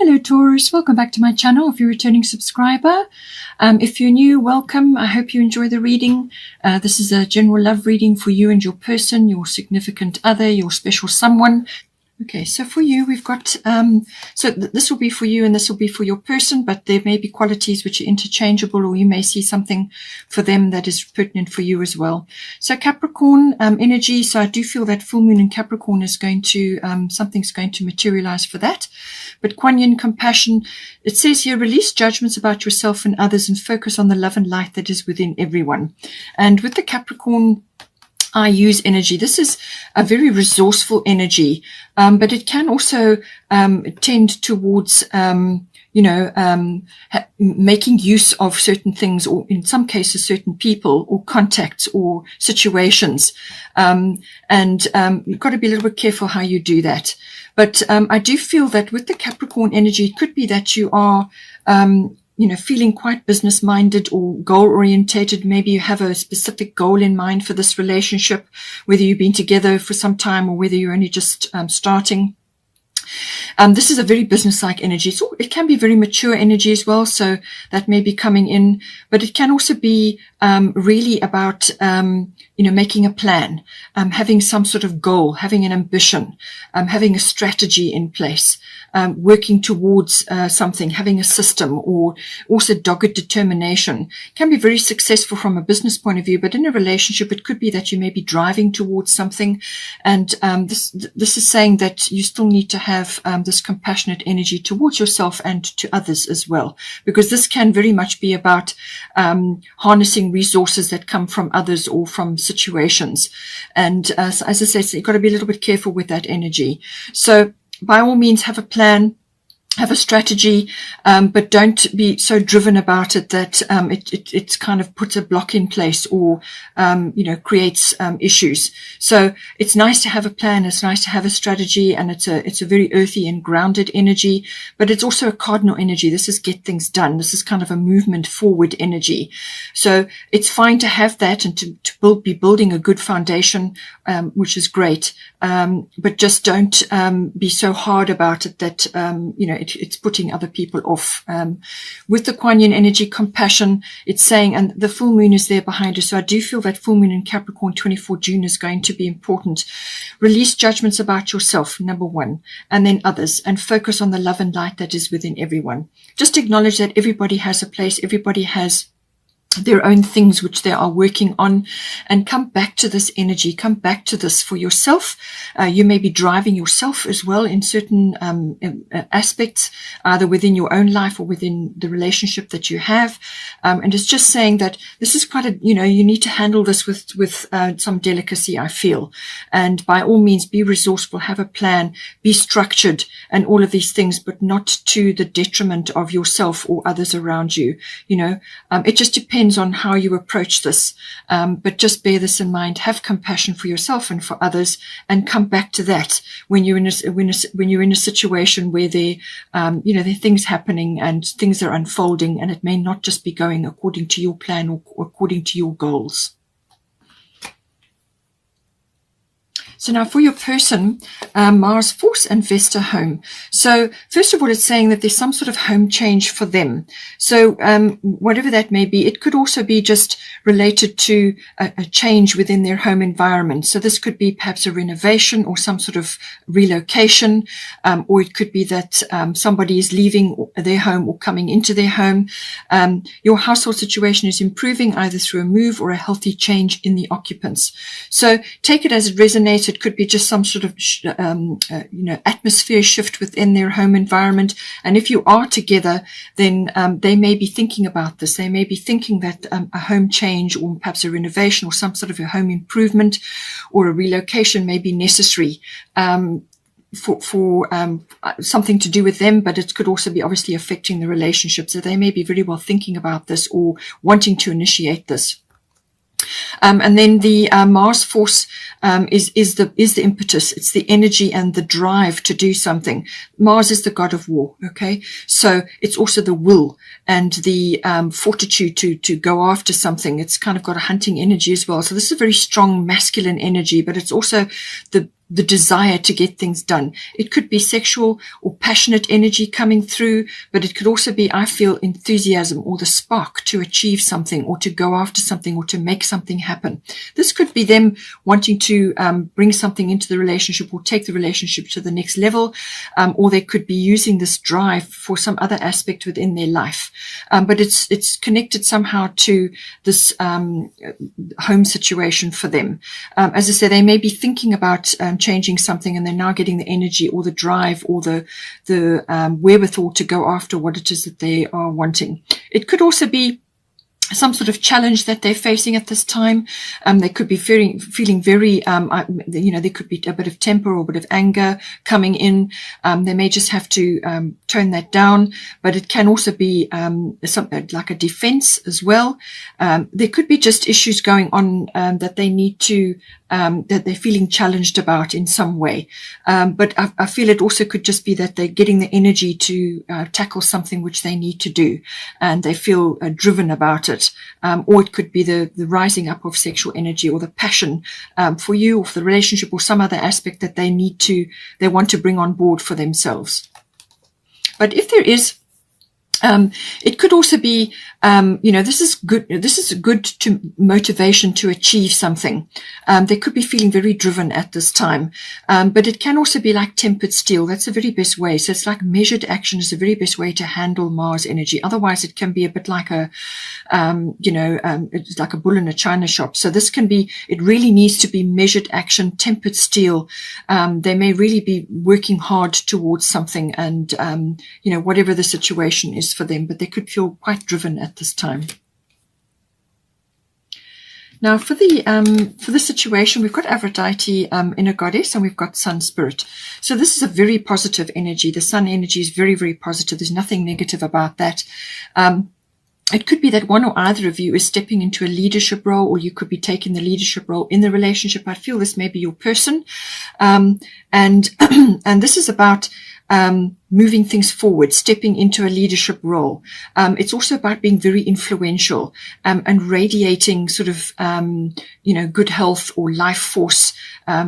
Hello Taurus, welcome back to my channel if you're a returning subscriber. If you're new, welcome. I hope you enjoy the reading. This is a general love reading for you and your person, your significant other, your special someone. Okay, so for you, we've got, this will be for you and this will be for your person, but there may be qualities which are interchangeable, or you may see something for them that is pertinent for you as well. So Capricorn energy, so I do feel that full moon in Capricorn is going to, something's going to materialize for that. But Kuan Yin compassion, it says here, release judgments about yourself and others and focus on the love and light that is within everyone. And with the Capricorn I use energy, this is a very resourceful energy, but it can also tend towards, making use of certain things, or in some cases, certain people or contacts or situations. You've got to be a little bit careful how you do that. But I do feel that with the Capricorn energy, it could be that you are feeling quite business-minded or goal-orientated. Maybe you have a specific goal in mind for this relationship, whether you've been together for some time or whether you're only just starting. This is a very business-like energy. So it can be very mature energy as well, so that may be coming in. But it can also be really about, making a plan, having some sort of goal, having an ambition, having a strategy in place, working towards something, having a system, or also dogged determination. Can be very successful from a business point of view, but in a relationship, it could be that you may be driving towards something. And this is saying that you still need to have this compassionate energy towards yourself and to others as well, because this can very much be about harnessing resources that come from others or from situations. And as I say, so you've got to be a little bit careful with that energy. So by all means, have a plan, have a strategy, but don't be so driven about it that it kind of puts a block in place or creates issues. So it's nice to have a plan, it's nice to have a strategy, and it's a very earthy and grounded energy, but it's also a cardinal energy. This is get things done. This is kind of a movement forward energy. So it's fine to have that and to be building a good foundation, which is great. But just don't be so hard about it that it's putting other people off. With the Kuan Yin energy, compassion, it's saying, and the full moon is there behind us. So I do feel that full moon in Capricorn, 24 June, is going to be important. Release judgments about yourself, number one, and then others, and focus on the love and light that is within everyone. Just acknowledge that everybody has a place, everybody has their own things which they are working on, and come back to this energy, come back to this for yourself. You may be driving yourself as well in certain aspects, either within your own life or within the relationship that you have. And it's just saying that this is quite you need to handle this with some delicacy, I feel. And by all means, be resourceful, have a plan, be structured, and all of these things, but not to the detriment of yourself or others around you. It just depends on how you approach this, but just bear this in mind. Have compassion for yourself and for others, and come back to that when you're in a situation where there are things happening and things are unfolding, and it may not just be going according to your plan or according to your goals. So now for your person, Mars force and Vesta home. So first of all, it's saying that there's some sort of home change for them. So whatever that may be, it could also be just related to a change within their home environment. So this could be perhaps a renovation or some sort of relocation, or it could be that somebody is leaving their home or coming into their home. Your household situation is improving either through a move or a healthy change in the occupants. So take it as it resonates. It could be just some sort of, atmosphere shift within their home environment. And if you are together, then they may be thinking about this. They may be thinking that a home change or perhaps a renovation or some sort of a home improvement or a relocation may be necessary for something to do with them, but it could also be obviously affecting the relationship. So they may be very well thinking about this or wanting to initiate this. And then the Mars force is the impetus. It's the energy and the drive to do something. Mars is the god of war. Okay, so it's also the will and the fortitude to go after something. It's kind of got a hunting energy as well. So this is a very strong masculine energy, but it's also the the desire to get things done. It could be sexual or passionate energy coming through, but it could also be, I feel, enthusiasm or the spark to achieve something or to go after something or to make something happen. This could be them wanting to bring something into the relationship or take the relationship to the next level, or they could be using this drive for some other aspect within their life. But it's connected somehow to this home situation for them. As I say, they may be thinking about changing something, and they're now getting the energy or the drive or the wherewithal to go after what it is that they are wanting. It could also be some sort of challenge that they're facing at this time. They could be feeling very, there could be a bit of temper or a bit of anger coming in. They may just have to tone that down, but it can also be something like a defense as well. There could be just issues going on that they need to, that they're feeling challenged about in some way. But I feel it also could just be that they're getting the energy to tackle something which they need to do, and they feel driven about it. Or it could be the rising up of sexual energy or the passion for you or for the relationship or some other aspect that they want to bring on board for themselves. But if there is, it could also be, this is good. This is good to motivation to achieve something. They could be feeling very driven at this time. But it can also be like tempered steel. That's the very best way. So it's like measured action is the very best way to handle Mars energy. Otherwise it can be a bit like it's like a bull in a china shop. So this can be, it really needs to be measured action, tempered steel. They may really be working hard towards something and, whatever the situation is for them, but they could feel quite driven at this time. Now, for the situation, we've got Aphrodite, inner goddess, and we've got Sun spirit. So this is a very positive energy. The Sun energy is very, very positive. There's nothing negative about that. It could be that one or either of you is stepping into a leadership role, or you could be taking the leadership role in the relationship. I feel this may be your person, and this is about moving things forward, stepping into a leadership role. It's also about being very influential and radiating sort of, good health or life force.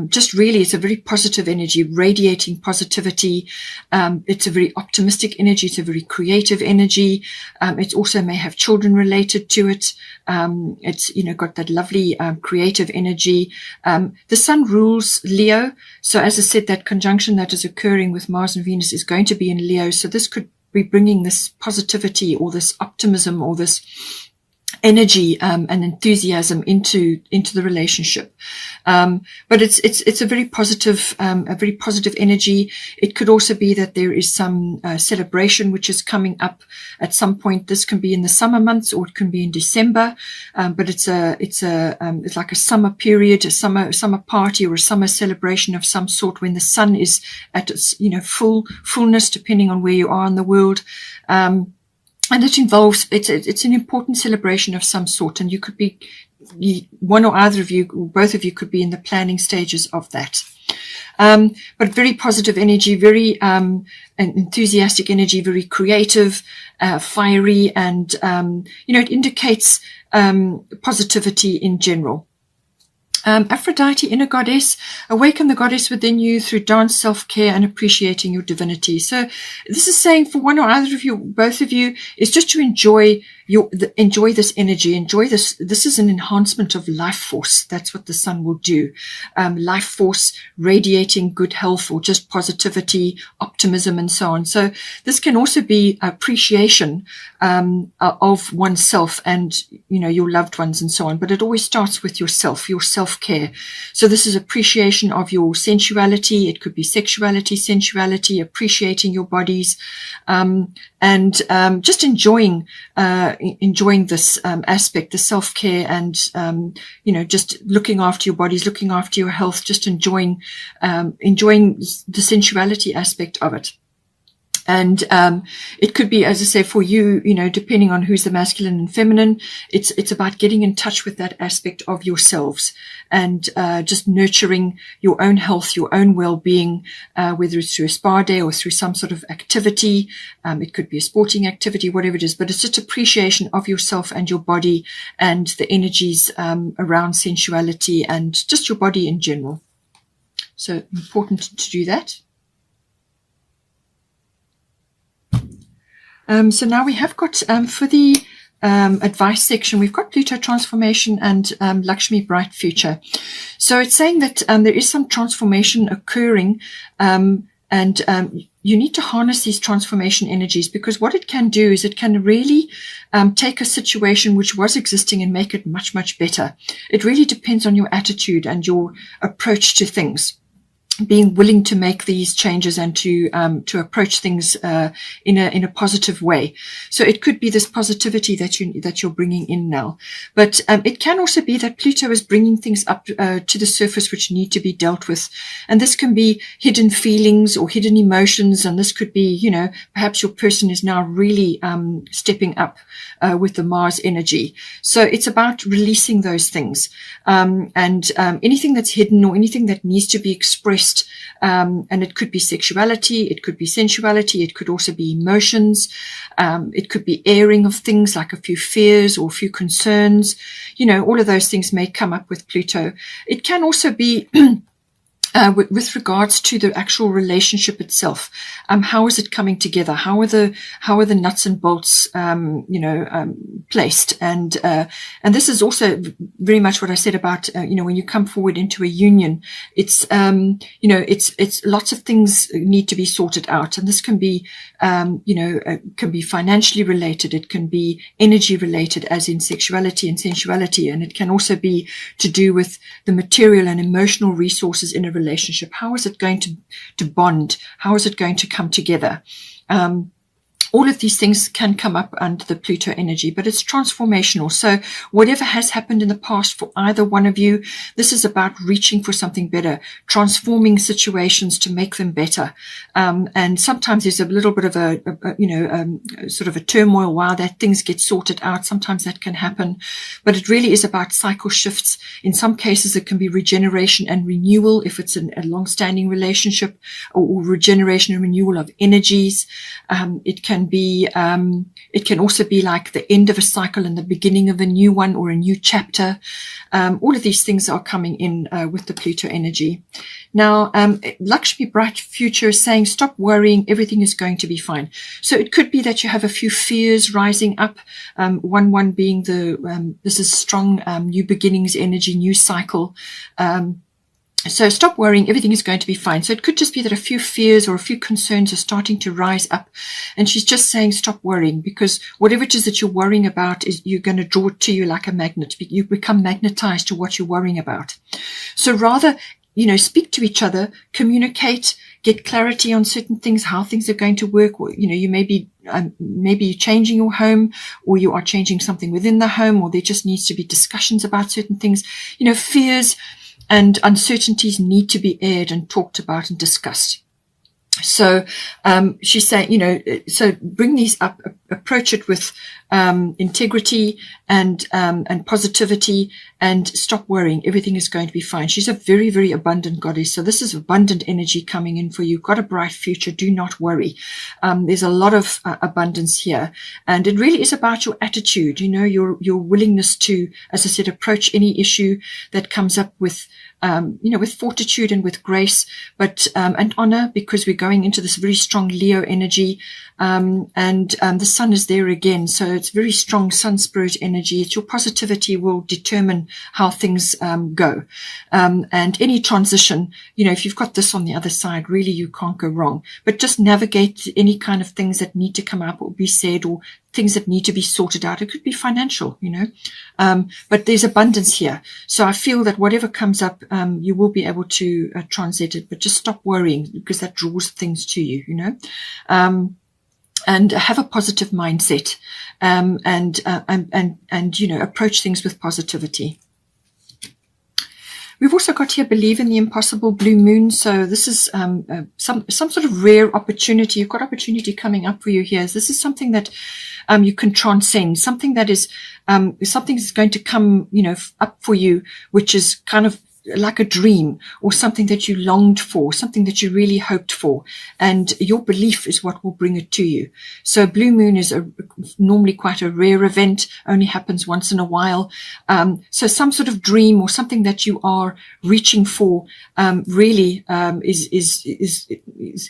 Just really, it's a very positive energy, radiating positivity. It's a very optimistic energy. It's a very creative energy. It also may have children related to it. It's, got that lovely creative energy. The Sun rules Leo. So as I said, that conjunction that is occurring with Mars and Venus is going to be in Leo. So this could be bringing this positivity or this optimism or this energy and enthusiasm into the relationship. But it's a very positive energy. It could also be that there is some celebration which is coming up at some point. This can be in the summer months or it can be in December. But it's like a summer period, a summer party or a summer celebration of some sort when the sun is at its, fullness, depending on where you are in the world. And it involves, it's an important celebration of some sort, and you could be, one or either of you, or both of you could be in the planning stages of that. But very positive energy, very enthusiastic energy, very creative, fiery, and, it indicates positivity in general. Aphrodite, inner goddess, awaken the goddess within you through dance, self-care, and appreciating your divinity. So this is saying for one or either of you, both of you, is just to enjoy this energy, enjoy this. This is an enhancement of life force. That's what the sun will do. Life force, radiating good health or just positivity, optimism, and so on. So this can also be appreciation of oneself and, your loved ones and so on. But it always starts with yourself, your self-care. So this is appreciation of your sensuality. It could be sexuality, sensuality, appreciating your bodies, and just enjoying this aspect, the self-care, and just looking after your bodies, looking after your health, just enjoying the sensuality aspect of it. And it could be, as I say, for you, depending on who's the masculine and feminine, it's about getting in touch with that aspect of yourselves and just nurturing your own health, your own well-being, whether it's through a spa day or through some sort of activity. It could be a sporting activity, whatever it is, but it's just appreciation of yourself and your body and the energies around sensuality and just your body in general. So important to do that. So now we have got, for the advice section, we've got Pluto transformation and Lakshmi bright future. So it's saying that there is some transformation occurring, and you need to harness these transformation energies, because what it can do is it can really take a situation which was existing and make it much, much better. It really depends on your attitude and your approach to things, being willing to make these changes and to approach things in a positive way. So it could be this positivity that you're bringing in now, but it can also be that Pluto is bringing things up to the surface which need to be dealt with, and this can be hidden feelings or hidden emotions, and this could be, you know, perhaps your person is now really stepping up with the Mars energy. So it's about releasing those things, and anything that's hidden or anything that needs to be expressed. And it could be sexuality, it could be sensuality, it could also be emotions, it could be airing of things like a few fears or a few concerns. You know, all of those things may come up with Pluto. It can also be with regards to the actual relationship itself. How is it coming together? How are the nuts and bolts, placed? And this is also very much what I said about, when you come forward into a union, it's lots of things need to be sorted out. And this can be, can be financially related. It can be energy related, as in sexuality and sensuality. And it can also be to do with the material and emotional resources in a relationship. How is it going to bond? How is it going to come together? All of these things can come up under the Pluto energy, but it's transformational. So whatever has happened in the past for either one of you, this is about reaching for something better, transforming situations to make them better. And sometimes there's a little bit of sort of a turmoil while that things get sorted out. Sometimes that can happen, but it really is about cycle shifts. In some cases, it can be regeneration and renewal if it's a long-standing relationship, or regeneration and renewal of energies. It can also be like the end of a cycle and the beginning of a new one or a new chapter. All of these things are coming in with the Pluto energy. Now, Lakshmi bright future is saying, stop worrying, everything is going to be fine. So it could be that you have a few fears rising up. One being this is strong new beginnings energy, new cycle. So stop worrying, everything is going to be fine. So it could just be that a few fears or a few concerns are starting to rise up. And she's just saying, stop worrying, because whatever it is that you're worrying about, is you're going to draw it to you like a magnet. You become magnetized to what you're worrying about. So rather, speak to each other, communicate, get clarity on certain things, how things are going to work. Or, you may be, maybe you're changing your home, or you are changing something within the home, or there just needs to be discussions about certain things. Fears and uncertainties need to be aired and talked about and discussed. So she's saying, so bring these up, approach it with integrity and positivity, and stop worrying. Everything is going to be fine. She's a very, very abundant goddess. So this is abundant energy coming in for you. Got a bright future. Do not worry. There's a lot of abundance here, and it really is about your attitude. Your willingness to, as I said, approach any issue that comes up with with fortitude and with grace, but and honor, because we're going into this very strong Leo energy, and the sun is there again. So it's very strong sun spirit energy. It's your positivity will determine how things go, and any transition. If you've got this on the other side, really you can't go wrong. But just navigate any kind of things that need to come up or be said, or things that need to be sorted out. It could be financial, but there's abundance here. So I feel that whatever comes up, you will be able to transit it, but just stop worrying, because that draws things to you, and have a positive mindset, and approach things with positivity. We've also got here, believe in the impossible, blue moon. So this is some sort of rare opportunity. You've got opportunity coming up for you here. This is something that you can transcend, something that is something that's going to come, up for you, which is kind of like a dream or something that you longed for, something that you really hoped for, and your belief is what will bring it to you. So blue moon is normally quite a rare event, only happens once in a while. So some sort of dream or something that you are reaching for really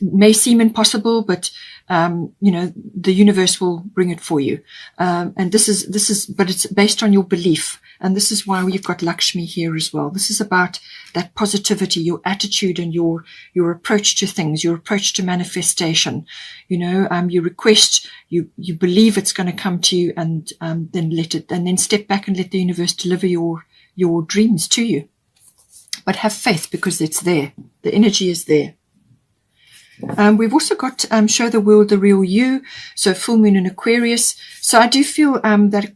may seem impossible, but the universe will bring it for you. And this is, but it's based on your belief. And this is why we've got Lakshmi here as well. This is about that positivity, your attitude and your approach to things, your approach to manifestation. You request, you believe it's going to come to you, and then step back and let the universe deliver your dreams to you. But have faith, because it's there. The energy is there. We've also got show the world the real you, so full moon in Aquarius. So I do feel that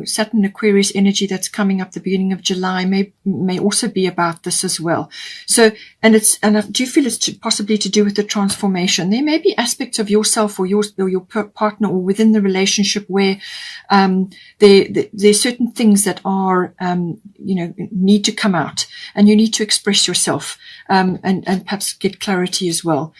Saturn Aquarius energy that's coming up the beginning of July may also be about this as well. So and I do feel it's possibly to do with the transformation. There may be aspects of yourself or your partner or within the relationship where there's certain things that are need to come out, and you need to express yourself and perhaps get clarity as well.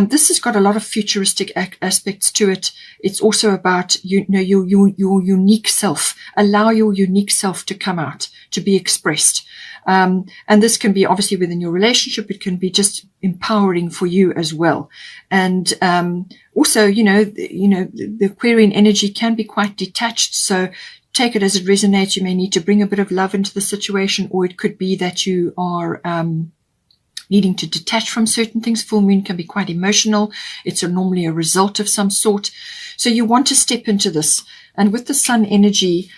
This has got a lot of futuristic aspects to it. It's also about your unique self. Allow your unique self to come out, to be expressed. And this can be obviously within your relationship. It can be just empowering for you as well. And also, the Aquarian energy can be quite detached. So take it as it resonates. You may need to bring a bit of love into the situation, or it could be that you are needing to detach from certain things. Full moon can be quite emotional. It's normally a result of some sort. So you want to step into this. And with the sun energy,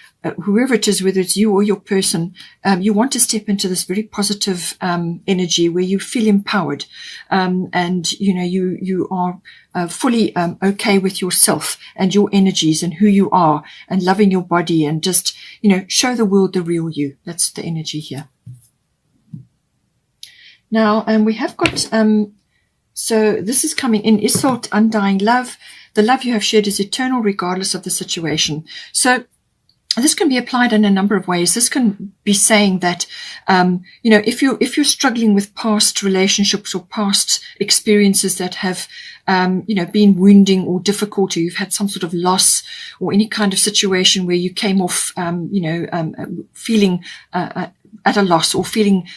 whoever it is, whether it's you or your person, you want to step into this very positive energy where you feel empowered, and you are fully okay with yourself and your energies and who you are, and loving your body, and just show the world the real you. That's the energy here. Now, we have got, so this is coming in, Isolt, undying love. The love you have shared is eternal regardless of the situation. So this can be applied in a number of ways. This can be saying that, if you're struggling with past relationships or past experiences that have, been wounding or difficult, or you've had some sort of loss or any kind of situation where you came off, feeling at a loss, or feeling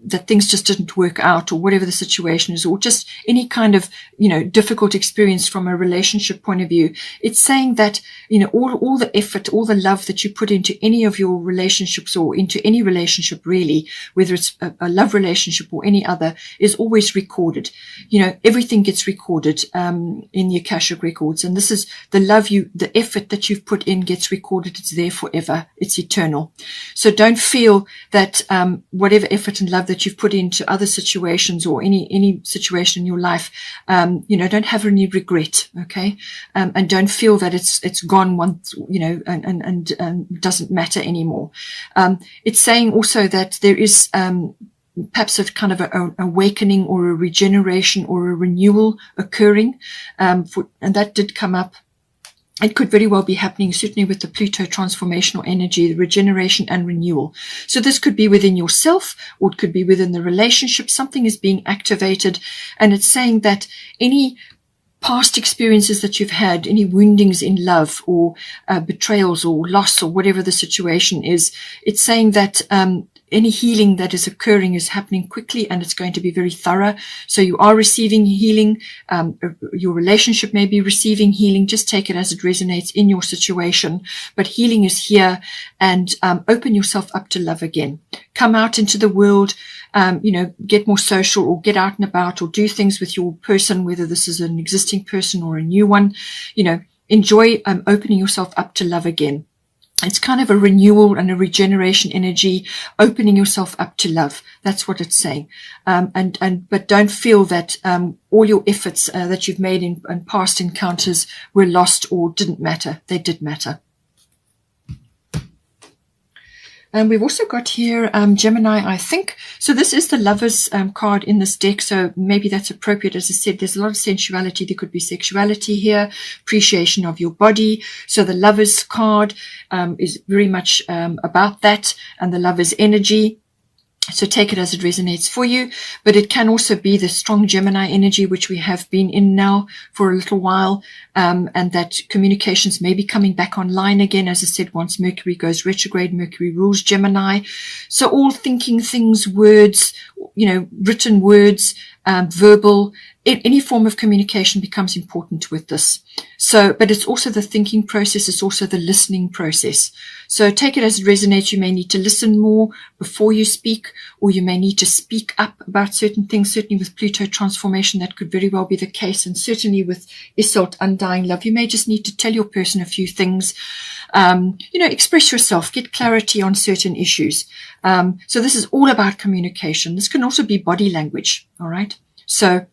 that things just didn't work out, or whatever the situation is, or just any kind of, difficult experience from a relationship point of view. It's saying that, all the effort, all the love that you put into any of your relationships, or into any relationship really, whether it's a love relationship or any other, is always recorded. Everything gets recorded, in the Akashic records. And this is the love the effort that you've put in gets recorded. It's there forever. It's eternal. So don't feel that, whatever effort and love that you've put into other situations, or any situation in your life, don't have any regret, okay? And don't feel that it's gone once, and doesn't matter anymore. It's saying also that there is perhaps a kind of an awakening, or a regeneration, or a renewal occurring, and that did come up. It could very well be happening, certainly with the Pluto transformational energy, the regeneration and renewal. So this could be within yourself, or it could be within the relationship. Something is being activated, and it's saying that any past experiences that you've had, any woundings in love, or betrayals, or loss, or whatever the situation is, it's saying that any healing that is occurring is happening quickly, and it's going to be very thorough. So you are receiving healing. Your relationship may be receiving healing. Just take it as it resonates in your situation. But healing is here, and open yourself up to love again. Come out into the world, get more social, or get out and about, or do things with your person, whether this is an existing person or a new one. Enjoy opening yourself up to love again. It's kind of a renewal and a regeneration energy, opening yourself up to love. That's what it's saying. But don't feel that all your efforts that you've made in past encounters were lost or didn't matter. They did matter. And we've also got here Gemini, I think. So this is the Lovers card in this deck. So maybe that's appropriate. As I said, there's a lot of sensuality. There could be sexuality here, appreciation of your body. So the Lovers card is very much about that, and the Lovers energy. So take it as it resonates for you, but it can also be the strong Gemini energy, which we have been in now for a little while, and that communications may be coming back online again. As I said, once Mercury goes retrograde, Mercury rules Gemini. So all thinking things, words, written words, verbal, any form of communication becomes important with this. So, but it's also the thinking process. It's also the listening process. So take it as it resonates. You may need to listen more before you speak, or you may need to speak up about certain things. Certainly with Pluto transformation, that could very well be the case. And certainly with Isolde undying love, you may just need to tell your person a few things. Express yourself, get clarity on certain issues. So this is all about communication. This can also be body language. All right. So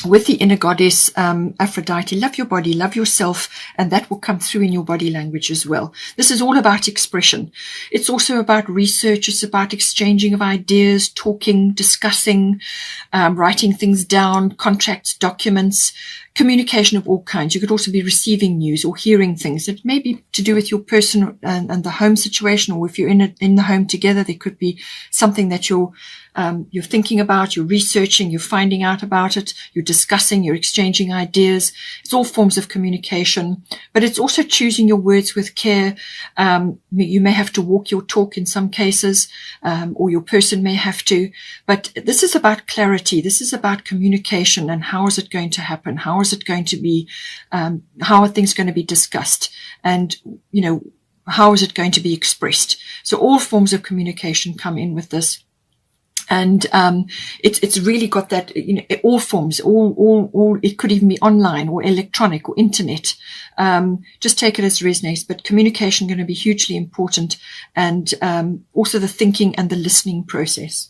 with the inner goddess, Aphrodite, love your body, love yourself, and that will come through in your body language as well. This is all about expression. It's also about research. It's about exchanging of ideas, talking, discussing, writing things down, contracts, documents, communication of all kinds. You could also be receiving news or hearing things. It may be to do with your person and the home situation, or if you're in the home together, there could be something that you're thinking about, you're researching, you're finding out about it, you're discussing, you're exchanging ideas. It's all forms of communication, but it's also choosing your words with care. You may have to walk your talk in some cases, or your person may have to, but this is about clarity. This is about communication, and how is it going to happen? How is it going to be, how are things going to be discussed? And, how is it going to be expressed? So all forms of communication come in with this. And it's really got that, all forms, all it could even be online or electronic or internet. Just take it as it resonates. But communication going to be hugely important, and also the thinking and the listening process.